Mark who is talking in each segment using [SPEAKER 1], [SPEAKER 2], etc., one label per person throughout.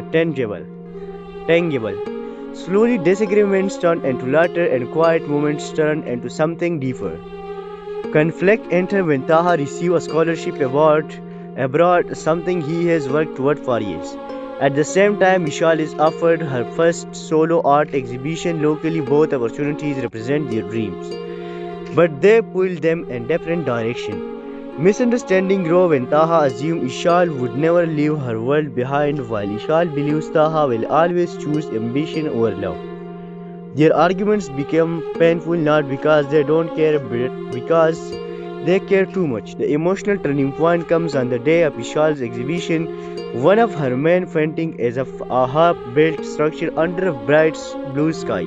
[SPEAKER 1] tangible. Tangible. Slowly disagreements turn into laughter and quiet moments turn into something deeper. Conflict enter when Taha receives a scholarship award abroad, something he has worked toward for years. At the same time, Vishal is offered her first solo art exhibition locally. Both opportunities represent their dreams, but they pull them in different directions. Misunderstanding grow when Taha assumes Ishal would never leave her world behind, while Ishal believes Taha will always choose ambition over love. Their arguments become painful not because they don't care, but because they care too much. The emotional turning point comes on the day of Ishal's exhibition. One of her main paintings is of a half-built structure under a bright blue sky.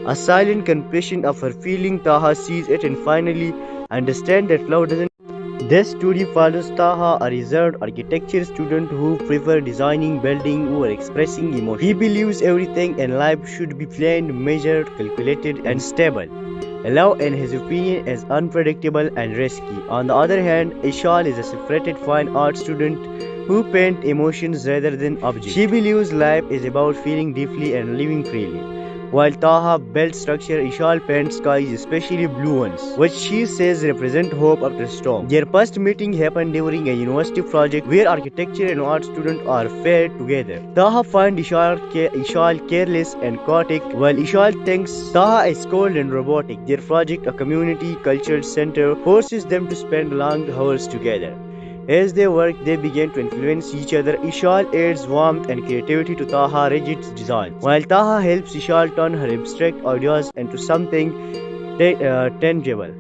[SPEAKER 1] A silent confession of her feeling. Taha sees it and finally understands that love doesn't. This story follows Taha, a reserved architecture student who prefers designing buildings over expressing emotion. He believes everything in life should be planned, measured, calculated, and stable. Love, in his opinion, is unpredictable and risky. On the other hand, Ishal is a separated fine art student who paints emotions rather than objects. She believes life is about feeling deeply and living freely. While Taha builds structure, Ishal paints skies, especially blue ones, which she says represent hope after storm. Their first meeting happened during a university project where architecture and art students are paired together. Taha finds Ishal careless and chaotic, while Ishal thinks Taha is cold and robotic. Their project, a community cultural center, forces them to spend long hours together. As they work, they begin to influence each other. Ishal adds warmth and creativity to Taha's rigid design, while Taha helps Ishal turn her abstract ideas into something tangible.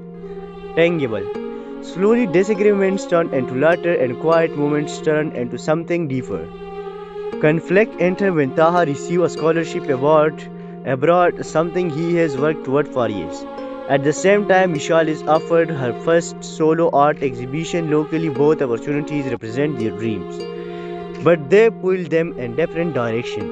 [SPEAKER 1] Slowly, disagreements turn into laughter and quiet moments turn into something deeper. Conflict enter when Taha receives a scholarship award abroad, something he has worked toward for years. At the same time, Vishal is offered her first solo art exhibition locally. Both opportunities represent their dreams, but they pull them in different directions.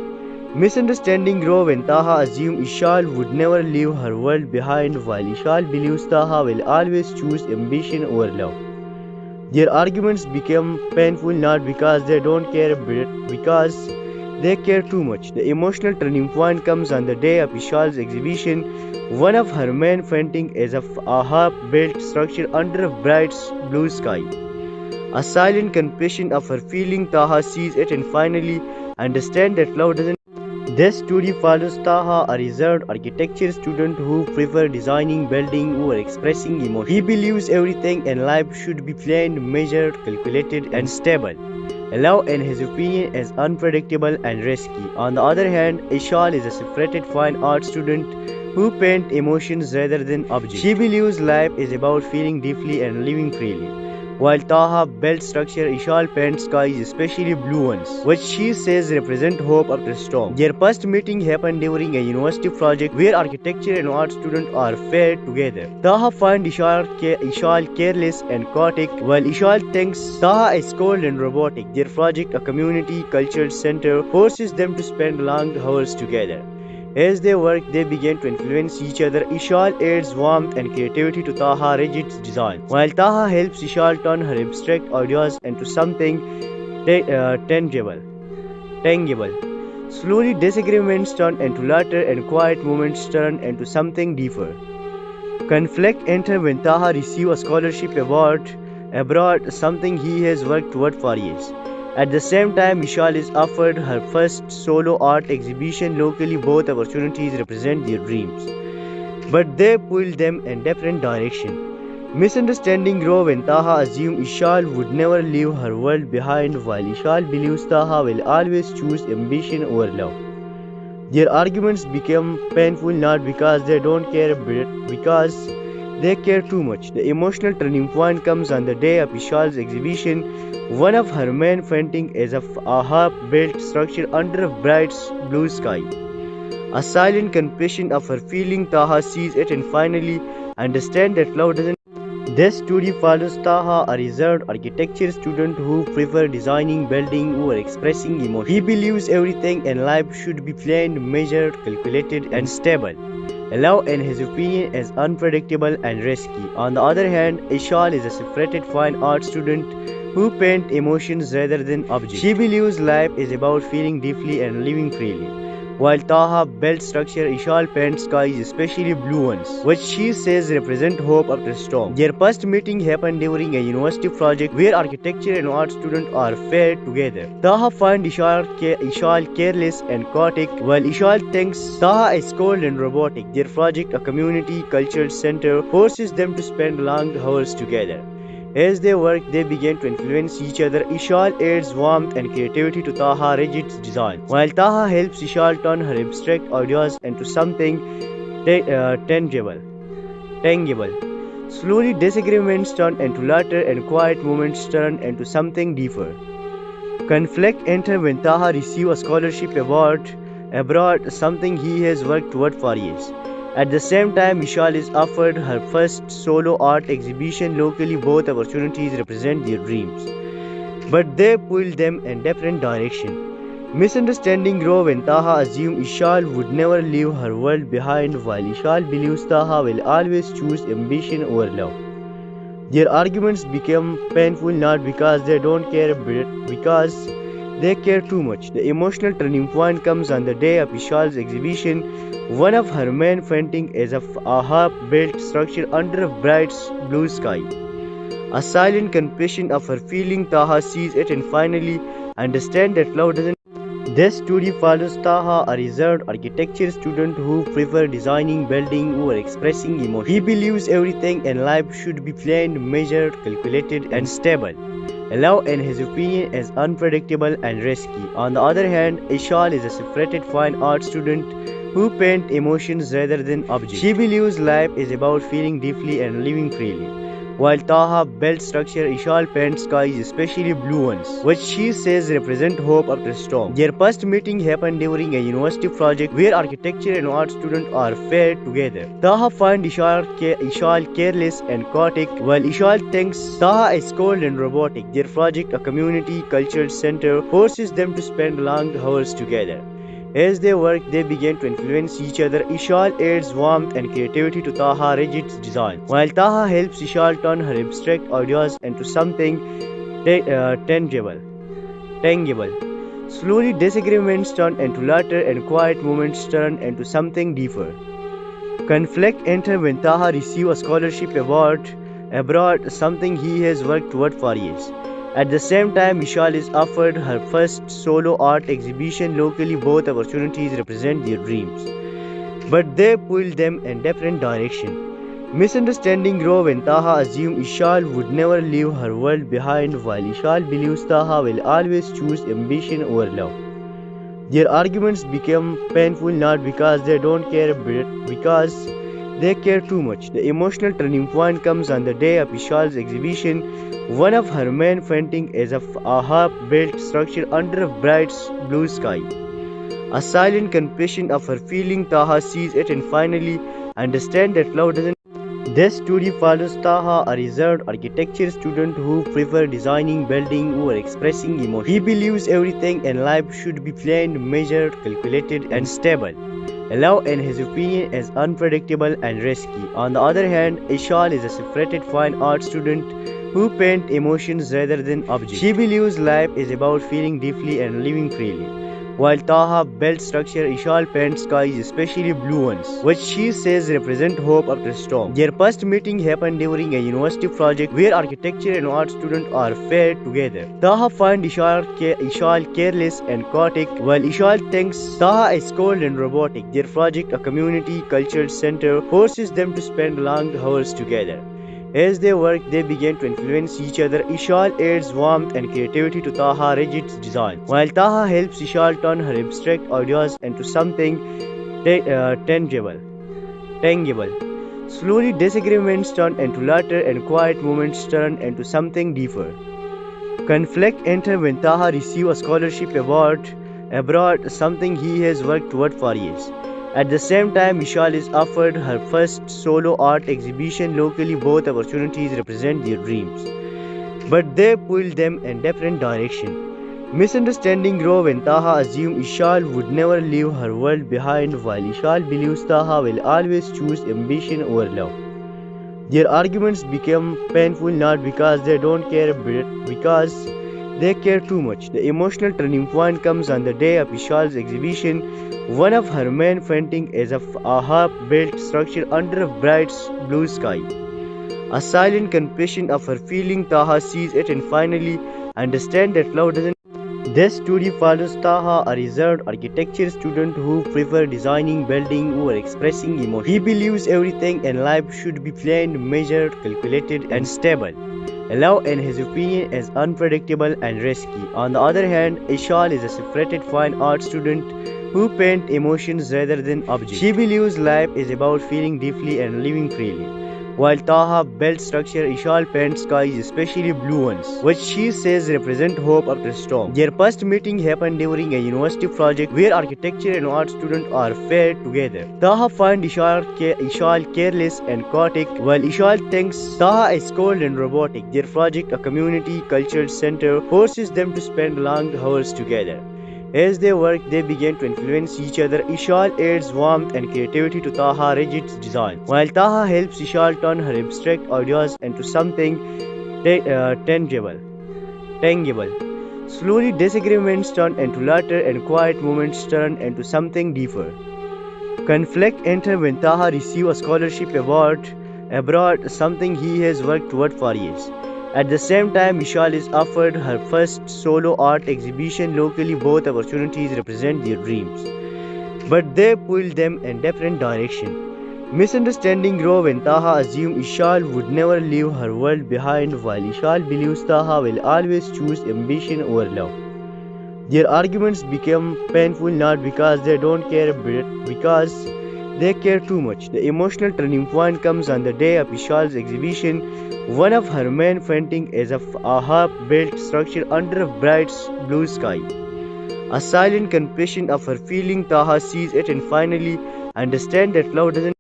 [SPEAKER 1] Misunderstanding grow when Taha assumes Ishal would never leave her world behind, while Ishal believes Taha will always choose ambition over love. Their arguments become painful not because they don't care, but because they care too much. The emotional turning point comes on the day of Ishal's exhibition. One of her main paintings is of a half-built structure under a bright blue sky. A silent confession of her feeling. Taha sees it and finally understands that love doesn't. This story follows Taha, a reserved architecture student who prefers designing buildings over expressing emotion. He believes everything in life should be planned, measured, calculated, and stable. Love, in his opinion, is unpredictable and risky. On the other hand, Ishal is a separated fine art student who paints emotions rather than objects. She believes life is about feeling deeply and living freely. While Taha builds structure, Ishal paints skies, especially blue ones, which she says represent hope after storm. Their first meeting happened during a university project where architecture and art students are paired together. Taha finds Ishal careless and chaotic, while Ishal thinks Taha is cold and robotic. Their project, a community cultural center, forces them to spend long hours together. As they work, they begin to influence each other. Ishal adds warmth and creativity to Taha's rigid design, while Taha helps Ishal turn her abstract ideas into something tangible. Slowly, disagreements turn into laughter and quiet moments turn into something deeper. Conflict enter when Taha receives a scholarship award abroad, something he has worked toward for years. At the same time, Vishal is offered her first solo art exhibition locally. Both opportunities represent their dreams, but they pull them in different directions. Misunderstanding grow when Taha assumes Ishal would never leave her world behind, while Ishal believes Taha will always choose ambition over love. Their arguments become painful not because they don't care, but because they care too much. The emotional turning point comes on the day of Ishal's exhibition. One of her main paintings is of a half-built structure under a bright blue sky. A silent confession of her feeling. Taha sees it and finally understands that love doesn't. This story follows Taha, a reserved architecture student who prefers designing buildings over expressing emotion. He believes everything in life should be planned, measured, calculated, and stable. Love, in his opinion, is unpredictable and risky. On the other hand, Ishal is a separated fine art student who paint emotions rather than objects. She believes life is about feeling deeply and living freely. While Taha builds structure, Ishal paints skies, especially blue ones, which she says represent hope after storm. Their first meeting happened during a university project where architecture and art students are paired together. Taha finds Ishal careless and chaotic, while Ishal thinks Taha is cold and robotic. Their project, a community culture center, forces them to spend long hours together. As they work, they begin to influence each other. Ishal adds warmth and creativity to Taha's rigid design, while Taha helps Ishal turn her abstract ideas into something tangible. Slowly, disagreements turn into laughter, and quiet moments turn into something deeper. Conflict enters when Taha receives a scholarship award abroad, something he has worked toward for years. At the same time, Vishal is offered her first solo art exhibition locally. Both opportunities represent their dreams, but they pull them in different directions. Misunderstanding grow when Taha assumes Ishal would never leave her world behind, while Ishal believes Taha will always choose ambition over love. Their arguments become painful not because they don't care, but because they care too much. The emotional turning point comes on the day of Ishal's exhibition. One of her main paintings is a half-built structure under a bright blue sky. A silent confession of her feeling. Taha sees it and finally understands that love doesn't. This story follows Taha, a reserved architecture student who prefers designing, building, or expressing emotion. He believes everything in life should be planned, measured, calculated, and stable. Love, in his opinion, is unpredictable and risky. On the other hand, Ishal is a separated fine art student who paints emotions rather than objects. She believes life is about feeling deeply and living freely. While Taha builds structure, Ishal paints skies, especially blue ones, which she says represent hope after storm. Their first meeting happened during a university project where architecture and art students are paired together. Taha finds Ishal careless and chaotic, while Ishal thinks Taha is cold and robotic. Their project, a community culture center, forces them to spend long hours together. As they work, they begin to influence each other. Ishal adds warmth and creativity to Taha's rigid design, while Taha helps Ishal turn her abstract ideas into something tangible. Slowly, disagreements turn into laughter, and quiet moments turn into something deeper. Conflict enters when Taha receives a scholarship award abroad, something he has worked toward for years. At the same time, Vishal is offered her first solo art exhibition locally. Both opportunities represent their dreams, but they pull them in different directions. Misunderstanding grow when Taha assumes Ishal would never leave her world behind, while Ishal believes Taha will always choose ambition over love. Their arguments become painful not because they don't care, but because they care too much. The emotional turning point comes on the day of Ishal's exhibition. One of her main paintings is a half-built structure under a bright blue sky. A silent confession of her feeling. Taha sees it and finally understands that love doesn't. This story follows Taha, a reserved architecture student who prefers designing, building, or expressing emotion. He believes everything in life should be planned, measured, calculated, and stable. Love, in his opinion, is unpredictable and risky. On the other hand, Ishal is a separated fine art student who paints emotions rather than objects. She believes life is about feeling deeply and living freely. While Taha builds structure, Ishal paints skies, especially blue ones, which she says represent hope after storm. Their first meeting happened during a university project where architecture and art students are paired together. Taha finds Ishal careless and chaotic, while Ishal thinks Taha is cold and robotic. Their project, a community culture center, forces them to spend long hours together. As they work, they begin to influence each other. Ishal adds warmth and creativity to Taha's rigid design, while Taha helps Ishal turn her abstract ideas into something tangible. Slowly, disagreements turn into laughter, and quiet moments turn into something deeper. Conflict enters when Taha receives a scholarship award abroad, something he has worked toward for years. At the same time, Vishal is offered her first solo art exhibition locally. Both opportunities represent their dreams, but they pull them in different directions. Misunderstanding grow when Taha assumes Ishal would never leave her world behind, while Ishal believes Taha will always choose ambition over love. Their arguments become painful not because they don't care but because they care too much. The emotional turning point comes on the day of Ishal's exhibition. One of her men fainting as a half-built structure under a bright blue sky. A silent confession of her feeling, Taha sees it and finally understands that love doesn't. This story follows Taha, a reserved architecture student who prefers designing, building, or expressing emotion. He believes everything in life should be planned, measured, calculated, and stable. Love, in his opinion, is unpredictable and risky. On the other hand, Ishal is a separated fine art student who paints emotions rather than objects. She believes life is about feeling deeply and living freely. While Taha builds structure, Ishal paints skies, especially blue ones, which she says represent hope after storm. Their first meeting happened during a university project where architecture and art students are paired together. Taha finds Ishal careless and chaotic, while Ishal thinks Taha is cold and robotic. Their project, a community culture center, forces them to spend long hours together. As they work, they begin to influence each other. Ishal adds warmth and creativity to Taha's rigid design, while Taha helps Ishal turn her abstract ideas into something tangible. Slowly, disagreements turn into laughter, and quiet moments turn into something deeper. Conflict enters when Taha receives a scholarship award abroad, something he has worked toward for years. At the same time, Ishal is offered her first solo art exhibition locally. Both opportunities represent their dreams, but they pull them in different directions. Misunderstanding grow when Taha assumes Ishal would never leave her world behind, while Ishal believes Taha will always choose ambition over love. Their arguments become painful not because they don't care but because they care too much. The emotional turning point comes on the day of Ishal's exhibition. One of her men fainting as a half-built structure under a bright blue sky. A silent confession of her feeling, Taha sees it and finally understands that love doesn't.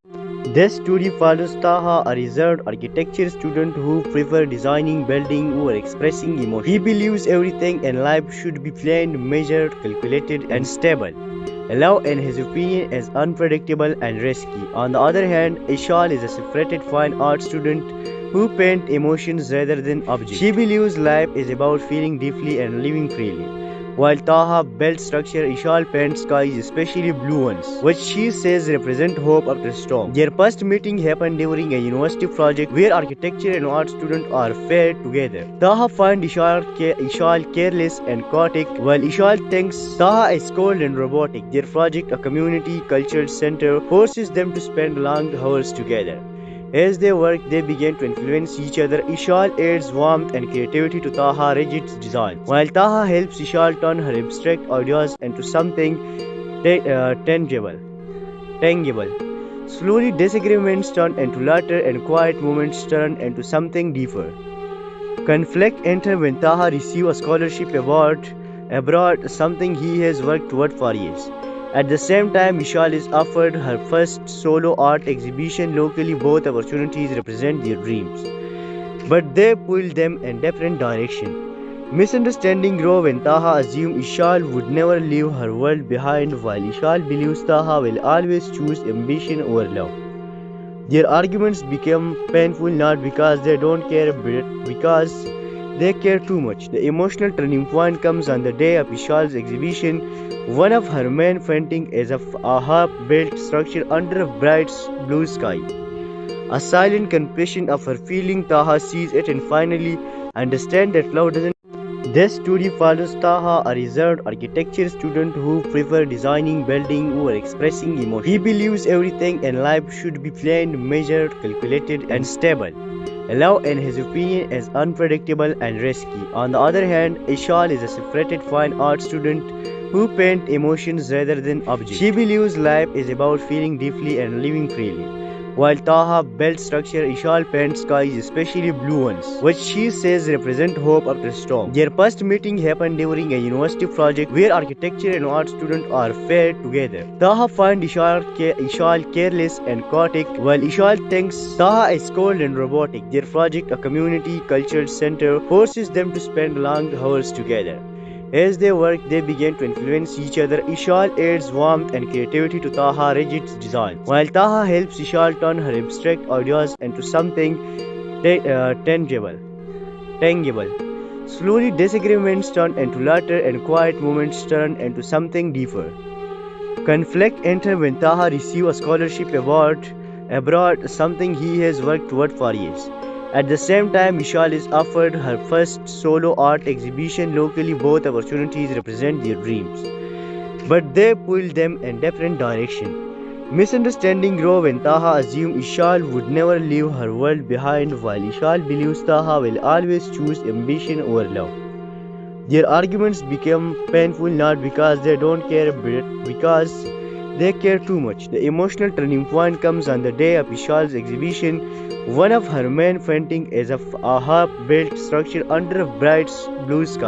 [SPEAKER 1] This story follows Taha, a reserved architecture student who prefers designing, building, or expressing emotion. He believes everything in life should be planned, measured, calculated, and stable. Love, in his opinion, is unpredictable and risky. On the other hand, Ishal is a separated fine art student who paints emotions rather than objects. She believes life is about feeling deeply and living freely. While Taha builds structure, Ishal paints skies, especially blue ones, which she says represent hope after storm. Their first meeting happened during a university project where architecture and art students are paired together. Taha finds Ishal careless and chaotic, while Ishal thinks Taha is cold and robotic. Their project, a community culture center, forces them to spend long hours together. As they work, they begin to influence each other. Ishal adds warmth and creativity to Taha's rigid design, while Taha helps Ishal turn her abstract ideas into something tangible. Slowly, disagreements turn into laughter, and quiet moments turn into something deeper. Conflict enters when Taha receives a scholarship award abroad, something he has worked toward for years. At the same time, Ishal is offered her first solo art exhibition locally. Both opportunities represent their dreams, but they pull them in different directions. Misunderstanding grow when Taha assumes Ishal would never leave her world behind, while Ishal believes Taha will always choose ambition over love. Their arguments become painful not because they don't care but because they care too much. The emotional turning point comes on the day of Ishal's exhibition. One of her men fainting as a half-built structure under a bright blue sky. A silent confession of her feeling, Taha sees it and finally understands that love doesn't. This story follows Taha, a reserved architecture student who prefers designing, building, or expressing emotion. He believes everything in life should be planned, measured, calculated, and stable. Love, in his opinion, is unpredictable and risky. On the other hand, Ishal is a separated fine art student who paints emotions rather than objects. She believes life is about feeling deeply and living freely. While Taha builds structure, Ishal paints skies, especially blue ones, which she says represent hope after storm. Their first meeting happened during a university project where architecture and art students are paired together. Taha finds Ishal careless and chaotic, while Ishal thinks Taha is cold and robotic. Their project, a community culture center, forces them to spend long hours together. As they work, they begin to influence each other. Ishal adds warmth and creativity to Taha's rigid design, while Taha helps Ishal turn her abstract ideas into something tangible. Tangible. Slowly, disagreements turn into laughter, and quiet moments turn into something deeper. Conflict enters when Taha receives a scholarship award abroad, something he has worked toward for years. At the same time, Vishal is offered her first solo art exhibition locally. Both opportunities represent their dreams, but they pull them in different directions. Misunderstanding grow when Taha assumes Ishal would never leave her world behind, while Ishal believes Taha will always choose ambition over love. Their arguments become painful not because they don't care, but because they care too much. The emotional turning point comes on the day of Ishal's exhibition. One of her men fainting as a half-built structure under a bright blue sky.